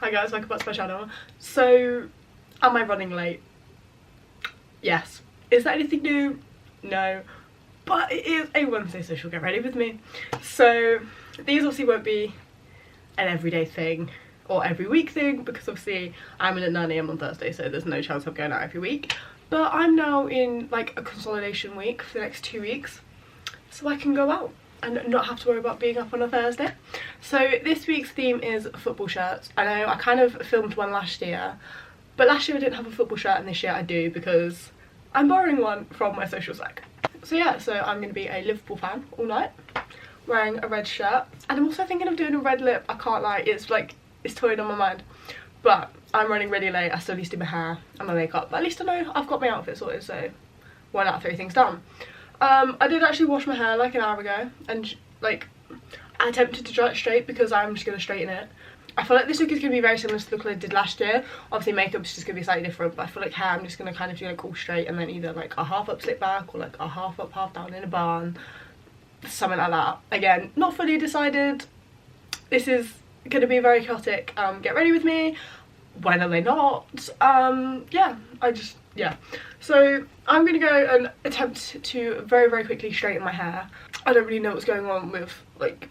Hi guys, welcome back to my channel. So, am I running late? Yes. Is that anything new? No. But it is a Wednesday, so she'll get ready with me. So, these obviously won't be an everyday thing or every week thing, because obviously I'm in at 9 AM on Thursday, so there's no chance of going out every week. But I'm now in like a consolidation week for the next 2 weeks, so I can go out and not have to worry about being up on a Thursday. So this week's theme is football shirts. I know I kind of filmed one last year, but last year I didn't have a football shirt and this year I do because I'm borrowing one from my social sec. So yeah, so I'm going to be a Liverpool fan all night, wearing a red shirt. And I'm also thinking of doing a red lip. I can't lie, it's toying on my mind. But I'm running really late, I still need to do my hair and my makeup. But at least I know I've got my outfit sorted, so why not 3 things done. I did actually wash my hair like an hour ago, and like I attempted to dry it straight because I'm just going to straighten it. I feel like this look is going to be very similar to the look I did last year. Obviously makeup is just going to be slightly different, but I feel like hair I'm just going to kind of do like all straight and then either like a half up slick back or like a half up half down in a bun, something like that. Again, not fully decided. This is going to be very chaotic. Get ready with me. When are they not? Yeah, so I'm gonna go and attempt to very quickly straighten my hair. I don't really know what's going on with like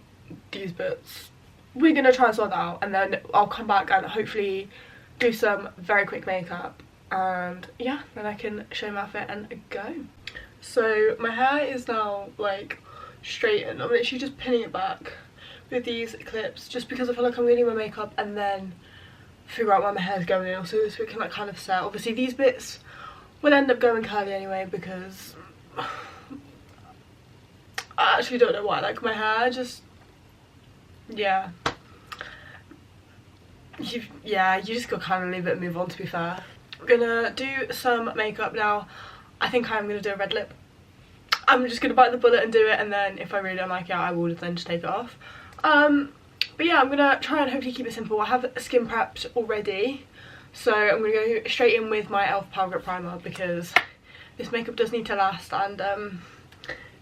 these bits. We're gonna try and sort that out, and then I'll come back and hopefully do some very quick makeup, and yeah, then I can show my outfit and go. So my hair is now like straightened. I'm literally just pinning it back with these clips just because I feel like I'm getting my makeup and then figure out where my hair's going in, so it can like kind of set. Obviously these bits will end up going curly anyway because I actually don't know why, like my hair just, yeah, you just gotta kind of leave it and move on, to be fair. I'm gonna do some makeup now. I think I'm gonna do a red lip. I'm just gonna bite the bullet and do it, and then if I really don't like it I will then just take it off. But yeah, I'm gonna try and hopefully keep it simple. I have skin prepped already, so I'm gonna go straight in with my e.l.f. Power Grip Primer because this makeup does need to last, and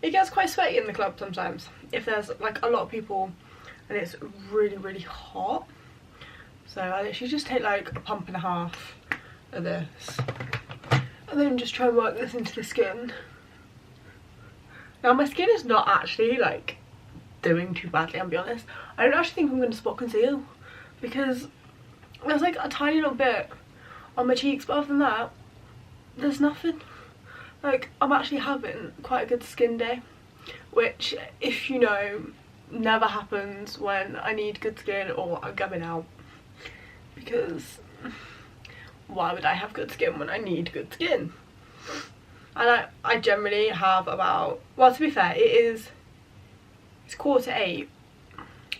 it gets quite sweaty in the club sometimes if there's like a lot of people and it's really hot. So I literally just take like a pump and a half of this and then just try and work this into the skin. Now my skin is not actually like doing too badly, I'll be honest. I don't actually think I'm going to spot conceal because there's like a tiny little bit on my cheeks, but other than that there's nothing. Like I'm actually having quite a good skin day, which, if you know, never happens when I need good skin or I'm going out, because why would I have good skin when I need good skin? And I generally have about, well, to be fair, it's 8:15.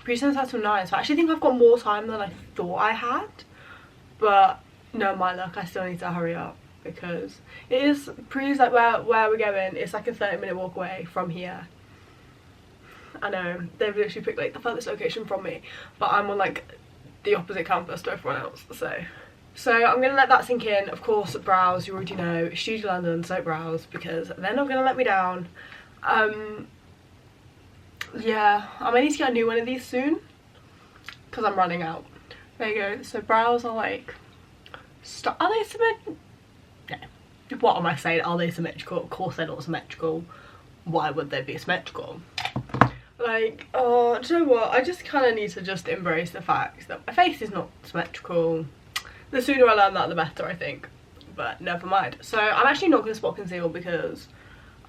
Pre-sent out till 9, so I actually think I've got more time than I thought I had. But no, my luck, I still need to hurry up because it is Pre's like where we're going. It's like a 30-minute walk away from here. I know they've literally picked like the furthest location from me, but I'm on like the opposite campus to everyone else. So I'm gonna let that sink in. Of course, brows, you already know, Studio London, so brows, because they're not gonna let me down. Yeah, I might need to get a new one of these soon because I'm running out. There you go. So brows are like, are they symmetrical? No. What am I saying? Are they symmetrical? Of course they're not symmetrical. Why would they be symmetrical? Like, oh, do you know what? I just kind of need to just embrace the fact that my face is not symmetrical. The sooner I learn that, the better, I think. But never mind. So I'm actually not going to spot conceal because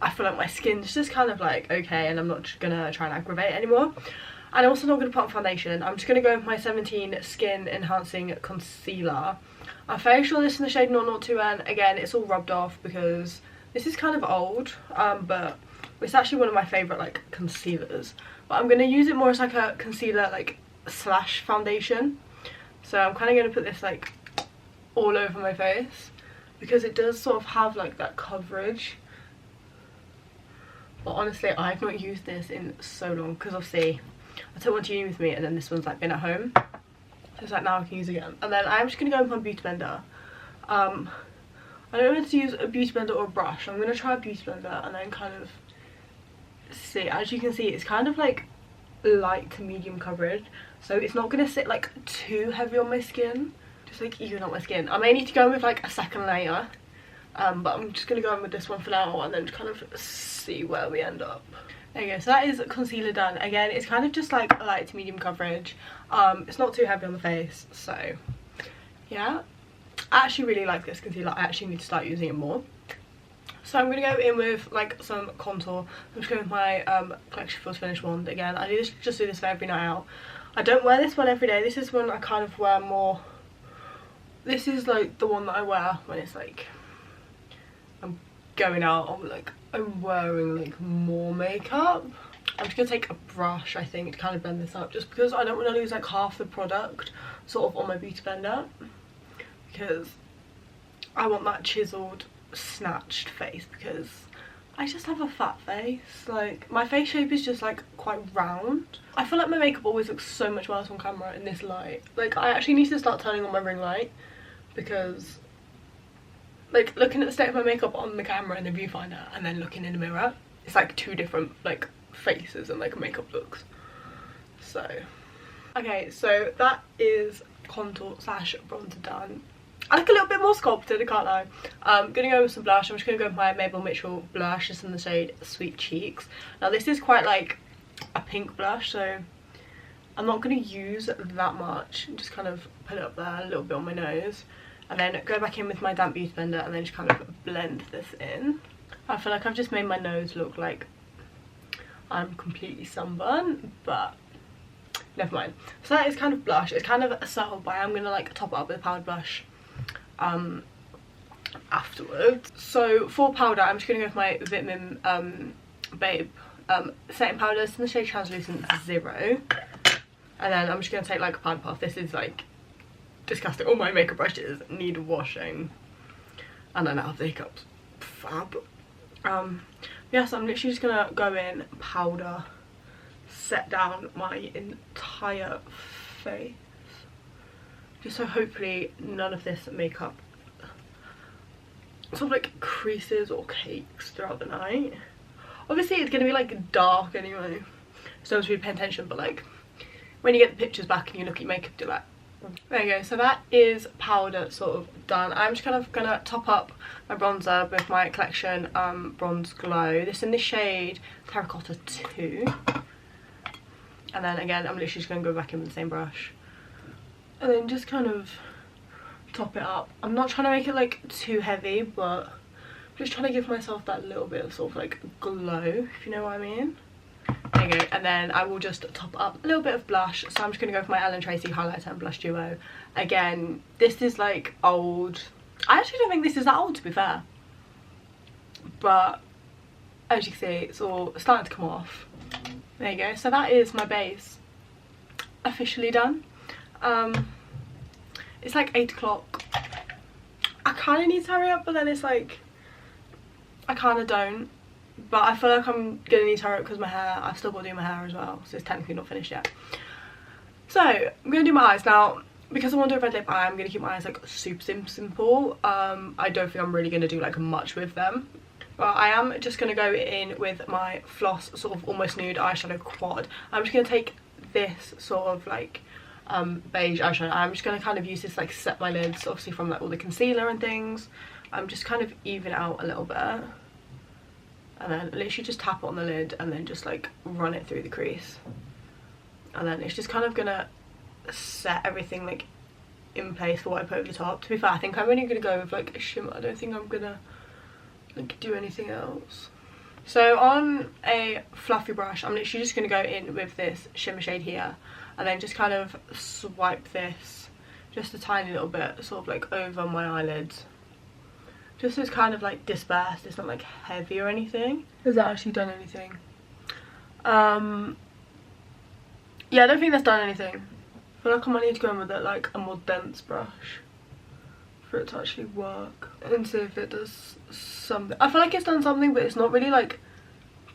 I feel like my skin's just kind of like okay, and I'm not just gonna try and aggravate anymore. And I'm also not gonna put on foundation. I'm just gonna go with my 17 Skin Enhancing Concealer. I'm very sure this is in the shade 002, and again, it's all rubbed off because this is kind of old, but it's actually one of my favourite like concealers. But I'm gonna use it more as like a concealer like slash foundation. So I'm kind of gonna put this like all over my face because it does sort of have like that coverage. But honestly, I've not used this in so long because obviously I took one to uni with me and then this one's like been at home. So it's like now I can use it again. And then I'm just going to go with my beauty blender. I don't know if to use a beauty blender or a brush. I'm going to try a beauty blender and then kind of see. As you can see, it's kind of like light to medium coverage, so it's not going to sit like too heavy on my skin, just like even on my skin. I may need to go in with like a second layer, but I'm just going to go in with this one for now and then kind of see where we end up. There you go, so that is concealer done. Again, it's kind of just like light to medium coverage. It's not too heavy on the face, so yeah. I actually really like this concealer. I actually need to start using it more. So I'm going to go in with like some contour. I'm just going with my Collection Feels Finished wand again. I just do this for every night out. I don't wear this one every day. This is one I kind of wear more. This is like the one that I wear when it's like I'm going out, or like I'm wearing like more makeup. I'm just going to take a brush, I think, to kind of blend this up, just because I don't want to lose like half the product sort of on my beauty blender, because I want that chiseled, snatched face, because I just have a fat face. Like, my face shape is just like quite round. I feel like my makeup always looks so much worse on camera in this light. Like, I actually need to start turning on my ring light, because like looking at the state of my makeup on the camera in the viewfinder and then looking in the mirror, it's like two different like faces and like makeup looks. So okay, so that is contour slash bronzer done. I look a little bit more sculpted, I can't lie. I'm gonna go with some blush. I'm just gonna go with my Maybelline Mitchell blush, just in the shade Sweet Cheeks. Now this is quite like a pink blush, so I'm not gonna use that much. Just kind of put it up there, a little bit on my nose, and then go back in with my damp beauty blender and then just kind of blend this in. I feel like I've just made my nose look like I'm completely sunburned, but never mind. So that is kind of blush. It's kind of a subtle, but I'm gonna like top it up with a powder blush afterwards. So for powder, I'm just gonna go with my Vitamin Babe setting powder. It's in the shade Translucent 0, and then I'm just gonna take like a powder puff. This is like disgusting. All my makeup brushes need washing, and I now have the hiccups. Fab. Yeah, so I'm literally just gonna go in, powder, set down my entire face, just so hopefully none of this makeup sort of like creases or cakes throughout the night. Obviously it's gonna be like dark anyway, so don't really pay attention, but like when you get the pictures back and you look at your makeup, do that. There you go, so that is powder sort of done. I'm just kind of gonna top up my bronzer with my Collection Bronze Glow. This in the shade Terracotta 2. And then again, I'm literally just gonna go back in with the same brush. And then just kind of top it up. I'm not trying to make it like too heavy, but I'm just trying to give myself that little bit of sort of like glow, if you know what I mean. There you go, and then I will just top up a little bit of blush. So I'm just going to go for my Ellen Tracy Highlighter and Blush Duo. Again, this is like old. I actually don't think this is that old, to be fair. But as you can see, it's all starting to come off. There you go, so that is my base officially done. It's like 8 o'clock. I kind of need to hurry up, but then it's like I kind of don't. But I feel like I'm gonna need to hurry up because my hair, I've still got to do my hair as well, so it's technically not finished yet. So I'm gonna do my eyes now. Because I want to do a red lip eye, I'm gonna keep my eyes like super simple. I don't think I'm really gonna do like much with them, but I am just gonna go in with my Floss sort of almost nude eyeshadow quad. I'm just gonna take this sort of like beige eyeshadow. I'm just gonna kind of use this like set my lids, obviously from like all the concealer and things. I'm just kind of even out a little bit. And then literally just tap it on the lid and then just like run it through the crease. And then it's just kind of gonna set everything like in place for what I put over the top. To be fair, I think I'm only gonna go with like a shimmer. I don't think I'm gonna like do anything else. So on a fluffy brush, I'm literally just gonna go in with this shimmer shade here and then just kind of swipe this just a tiny little bit sort of like over my eyelids. Just so it's kind of like dispersed, it's not like heavy or anything. Has that actually done anything? Yeah, I don't think that's done anything. I feel like I might need to go in with it like a more dense brush for it to actually work. And see if it does something. I feel like it's done something, but it's not really like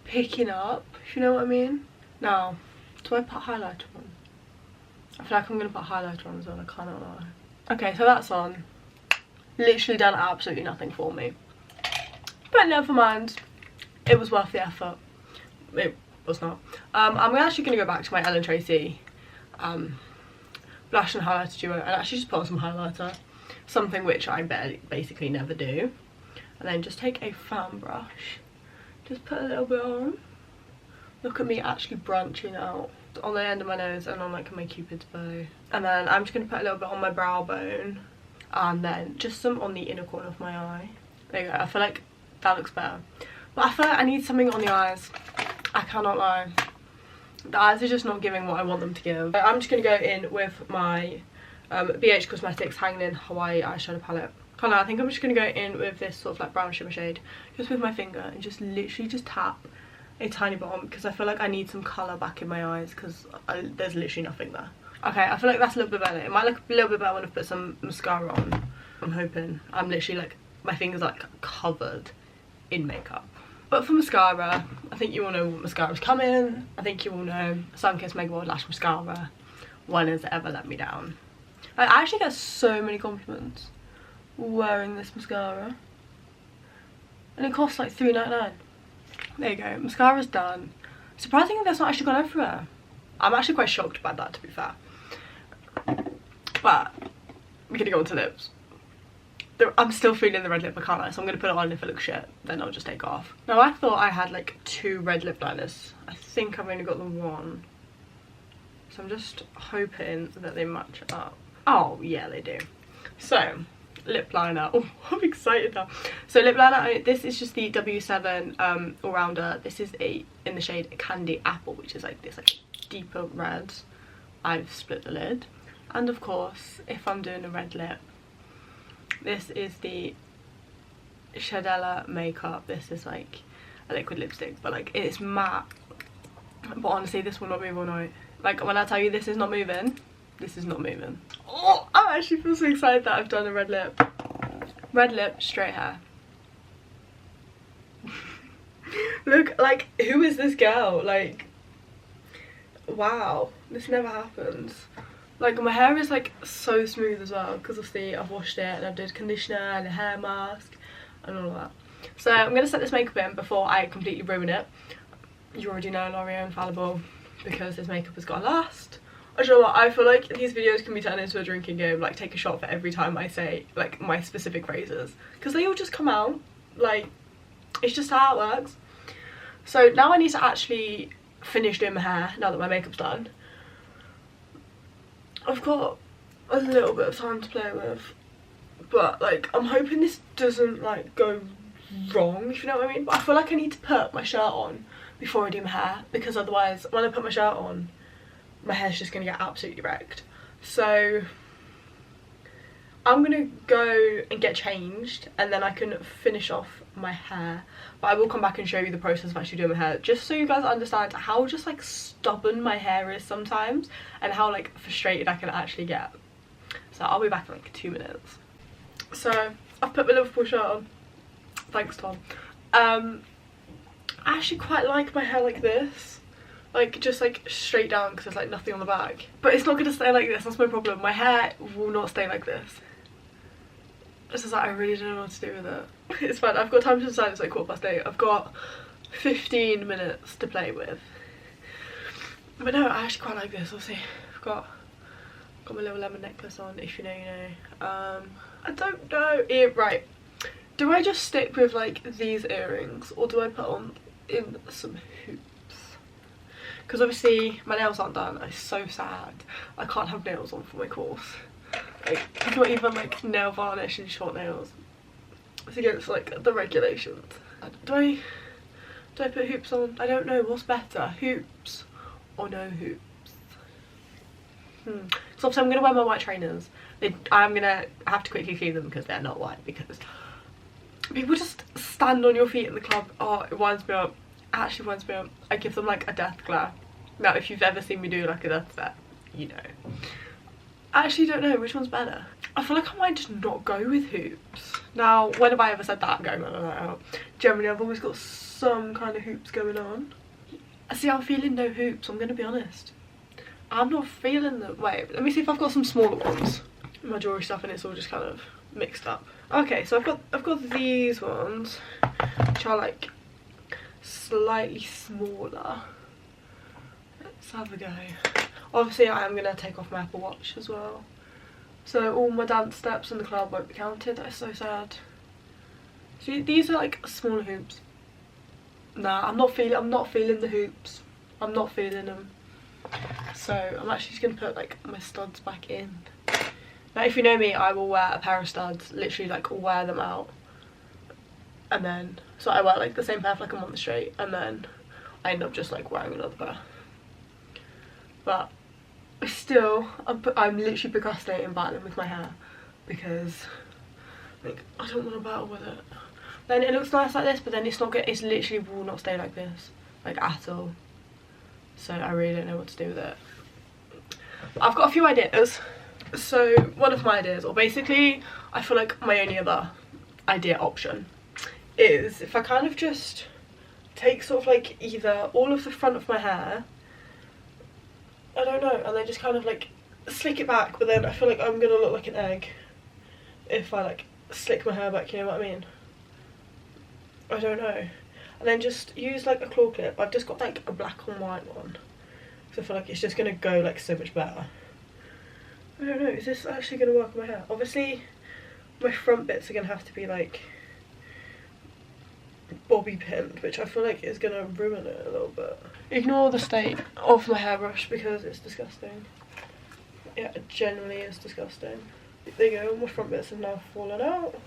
picking up, if you know what I mean. Now, do I put highlighter on? I feel like I'm going to put highlighter on as well, I kind of know. Okay, so that's on. Literally done absolutely nothing for me, but never mind, it was worth the effort. It was not. I'm actually going to go back to my Ellen Tracy blush and highlighter duo and actually just put on some highlighter, something which I basically never do, and then just take a fan brush, just put a little bit on. Look at me actually branching out on the end of my nose and on like my cupid's bow, and then I'm just going to put a little bit on my brow bone and then just some on the inner corner of my eye. There you go. I feel like that looks better, but I feel like I need something on the eyes. I cannot lie, the eyes are just not giving what I want them to give. I'm just going to go in with my BH Cosmetics Hanging in Hawaii eyeshadow palette. I think I'm just going to go in with this sort of like brown shimmer shade just with my finger and just literally just tap a tiny bit on, because I feel like I need some colour back in my eyes because there's literally nothing there. Okay, I feel like that's a little bit better. It might look a little bit better when I put some mascara on. I'm hoping. I'm literally like, my finger's like covered in makeup. But for mascara, I think you all know what mascara's coming. I think you all know Sunkissed Mega Bold Lash Mascara. One has ever let me down. I actually get so many compliments wearing this mascara. And it costs like $3.99. There you go, mascara's done. Surprisingly, that's not actually gone everywhere. I'm actually quite shocked by that, to be fair. But we're gonna go on to lips. I'm still feeling the red lip, I can't lie, so I'm gonna put it on. If it looks shit, then I'll just take it off. Now, I thought I had like 2 red lip liners. I think I've only got the 1. So I'm just hoping that they match up. Oh yeah, they do. So lip liner. Oh, I'm excited now. So lip liner, this is just the W7 all-rounder. This is in the shade Candy Apple, which is like this like deeper red. I've split the lid. And of course, if I'm doing a red lip, this is the Shadella Makeup. This is like a liquid lipstick, but like it's matte. But honestly, this will not move all night. Like when I tell you this is not moving, this is not moving. Oh, I actually feel so excited that I've done a red lip. Red lip, straight hair. Look, like, who is this girl? Like, wow, this never happens. Like, my hair is like so smooth as well because obviously I've washed it and I did conditioner and a hair mask and all of that. So I'm gonna set this makeup in before I completely ruin it. You already know L'Oreal Infallible, because this makeup has got to last. I don't know what, I feel like these videos can be turned into a drinking game, like take a shot for every time I say like my specific phrases, because they all just come out, like it's just how it works. So now I need to actually finish doing my hair now that my makeup's done. I've got a little bit of time to play with, but like I'm hoping this doesn't like go wrong, if you know what I mean. But I feel like I need to put my shirt on before I do my hair, because otherwise when I put my shirt on, my hair's just gonna get absolutely wrecked. So I'm gonna go and get changed and then I can finish off my hair. But I will come back and show you the process of actually doing my hair, just so you guys understand how just like stubborn my hair is sometimes and how like frustrated I can actually get. So I'll be back in like 2 minutes. So I've put my Liverpool shirt on. Thanks, Tom. I actually quite like my hair like this. Like just like straight down, because there's like nothing on the back. But it's not going to stay like this, that's my problem. My hair will not stay like this. It's just like I really don't know what to do with it. It's fine, I've got time to decide. It's like 8:15. I've got 15 minutes to play with. But no, I actually quite like this. Obviously I've got my little lemon necklace on. If you know, you know. I don't know. Right, do I just stick with like these earrings, or do I put on in some hoops? Because obviously my nails aren't done. It's so sad. I can't have nails on for my course. Like, not even like nail varnish and short nails. It's against like the regulations. Do I put hoops on? I don't know. What's better, hoops or no hoops? So obviously I'm gonna wear my white trainers. I'm gonna have to quickly clean them because they're not white, because people just stand on your feet in the club. Oh, it winds me up. Actually winds me up. I give them like a death glare. Now if you've ever seen me do like a death stare, you know. I actually don't know which one's better. I feel like I might just not go with hoops. Now, when have I ever said that going on a night out? Generally I've always got some kind of hoops going on. See, I'm feeling no hoops, I'm gonna be honest. I'm not feeling them. Wait, let me see if I've got some smaller ones. My jewelry stuff, and it's all just kind of mixed up. Okay, so I've got these ones, which are like slightly smaller. have a go. Obviously I am going to take off my Apple Watch as well. So all my dance steps in the club won't be counted. That's so sad. See, these are like smaller hoops. Nah, I'm not feeling the hoops. I'm not feeling them. So I'm actually just going to put like my studs back in. Now if you know me, I will wear a pair of studs, literally like wear them out. And then, so I wear like the same pair for like a month straight, and then I end up just like wearing another pair. But still, I'm literally procrastinating battling with my hair because like I don't want to battle with it. Then it looks nice like this, but then it's not good. It's literally will not stay like this, like at all. So I really don't know what to do with it. I've got a few ideas. So one of my ideas, or basically I feel like my only other idea option, is if I kind of just take sort of like either all of the front of my hair, I don't know, and then just kind of like slick it back, but then I feel like I'm gonna look like an egg if I like slick my hair back, you know what I mean? I don't know. And then just use like a claw clip. I've just got like a black and white one, so I feel like it's just gonna go like so much better. I don't know, is this actually gonna work on my hair? Obviously my front bits are gonna have to be like bobby pinned, which I feel like is gonna ruin it a little bit. Ignore the state of my hairbrush because it's disgusting. Yeah, it generally is disgusting. There you go, my front bits have now fallen out.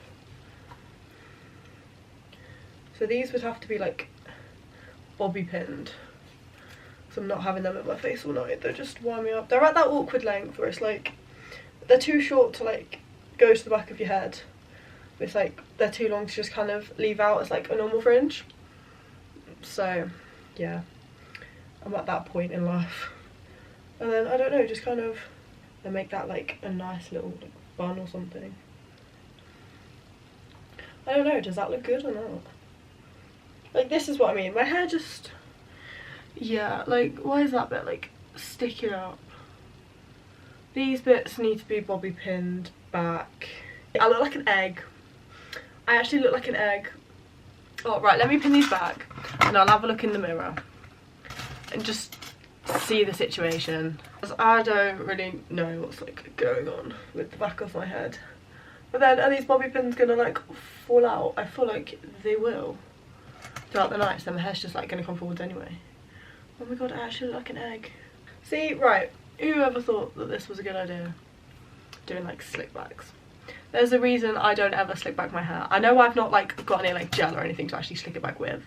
So these would have to be like bobby pinned, so I'm not having them in my face all night. They're just wind me up. They're at that awkward length where it's like they're too short to like go to the back of your head. It's like they're too long to just kind of leave out as like a normal fringe. So yeah, I'm at that point in life. And then I don't know, just kind of make that like a nice little like bun or something. I don't know, does that look good or not? Like this is what I mean, my hair just, yeah, like why is that bit like sticking up? These bits need to be bobby pinned back. I look like an egg. I actually look like an egg. Oh right, let me pin these back and I'll have a look in the mirror and just see the situation. Because I don't really know what's like going on with the back of my head. But then are these bobby pins gonna like fall out? I feel like they will throughout the night, so then my hair's just like gonna come forwards anyway. Oh my god, I actually look like an egg. See, right, whoever thought that this was a good idea? Doing like slick backs. There's a reason I don't ever slick back my hair. I know I've not like got any like gel or anything to actually slick it back with,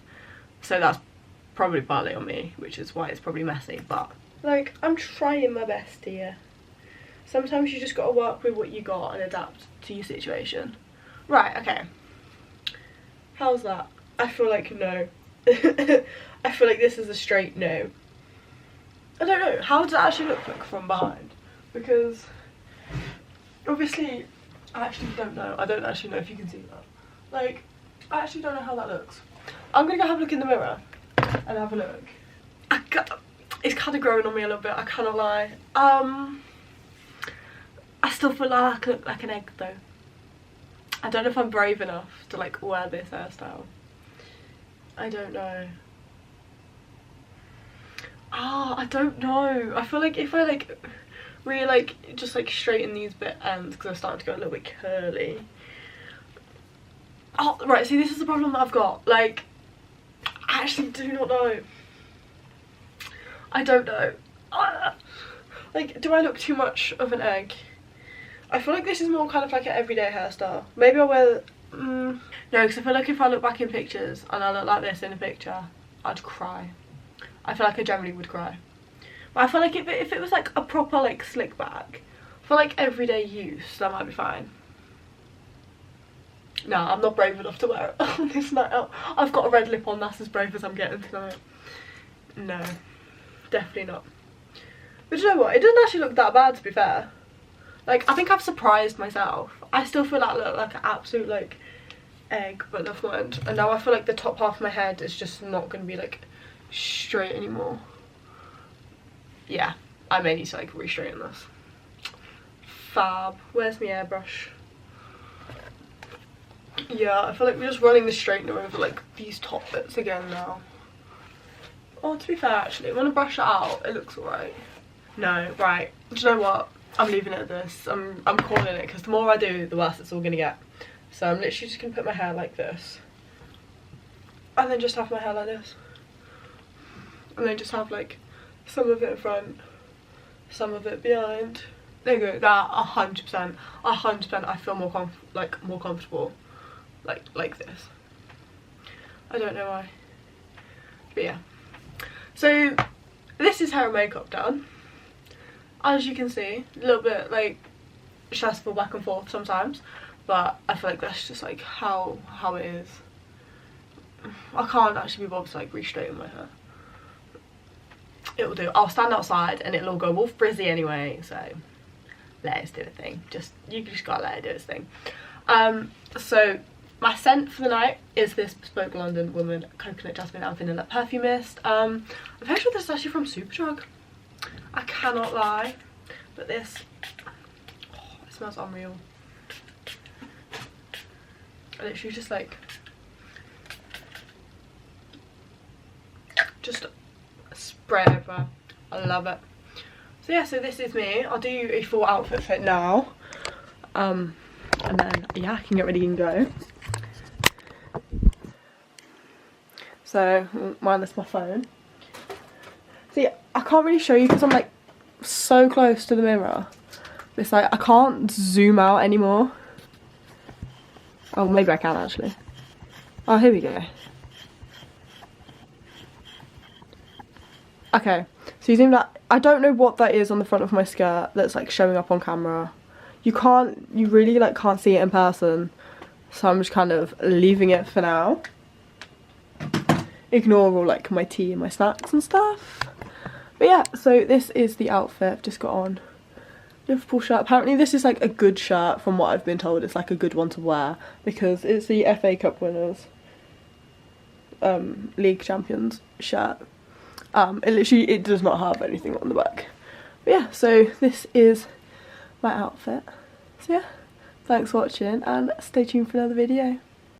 so that's probably partly on me, which is why it's probably messy, but like I'm trying my best here. Sometimes you just gotta work with what you got and adapt to your situation. Right, okay. How's that? I feel like no. I feel like this is a straight no. I don't know, how does it actually look like from behind? Because obviously I actually don't know. I don't actually know if you can see that. Like, I actually don't know how that looks. I'm gonna go have a look in the mirror and have a look. It's kind of growing on me a little bit, I cannot lie. I still feel like I look like an egg though. I don't know if I'm brave enough to like wear this hairstyle. I don't know. I don't know. I feel like if I like really like just like straighten these bit ends, because they're starting to go a little bit curly. Oh right, see this is the problem that I've got. Like I actually do not know. I don't know. Like do I look too much of an egg? I feel like this is more kind of like an everyday hairstyle. Maybe I'll wear no, because I feel like if I look back in pictures and I look like this in a picture, I'd cry. I feel like I generally would cry. But I feel like if it was like a proper like slick back for like everyday use, that might be fine. No, I'm not brave enough to wear it on this night out. I've got a red lip on, that's as brave as I'm getting tonight. No, definitely not. But you know what, it doesn't actually look that bad to be fair. Like, I think I've surprised myself. I still feel like I look like an absolute like egg, but never mind. And now I feel like the top half of my head is just not going to be like straight anymore. Yeah, I may need to like re-straighten this. Fab. Where's my airbrush? Yeah, I feel like we're just running the straightener over like these top bits again now. Oh, to be fair, actually, when I brush it out, it looks alright. No, right. Do you know what? I'm leaving it at this. I'm calling it, because the more I do, the worse it's all going to get. So I'm literally just going to put my hair like this. And then just have my hair like this. And then just have like some of it in front, some of it behind. There you go. That 100%, 100%. I feel more comfortable, like this. I don't know why, but yeah. So this is hair and makeup done. As you can see, a little bit like stressful back and forth sometimes, but I feel like that's just like how it is. I can't actually be bothered to like re-straighten my hair. It'll do. I'll stand outside and it'll all go all frizzy anyway, so let it do a thing. You just gotta let it do its thing. So my scent for the night is this Bespoke London Woman Coconut Jasmine and Vanilla Perfume Mist. I'm pretty sure this is actually from Superdrug. I cannot lie, but this, oh, it smells unreal. I literally just like, just spray it over. I love it. So yeah, so this is me. I'll do a full outfit fit now, and then yeah, I can get ready and go. So minus my phone. See, I can't really show you because I'm like so close to the mirror. It's like I can't zoom out anymore. Oh, maybe I can actually. Oh, here we go. Okay, so you zoomed out. I don't know what that is on the front of my skirt that's like showing up on camera. You really like can't see it in person. So I'm just kind of leaving it for now. Ignore all like my tea and my snacks and stuff. But yeah, so this is the outfit I've just got on. Liverpool shirt. Apparently this is like a good shirt from what I've been told. It's like a good one to wear because it's the FA Cup winners, league champions shirt. It does not have anything on the back. But yeah, so this is my outfit. So yeah, thanks for watching and stay tuned for another video.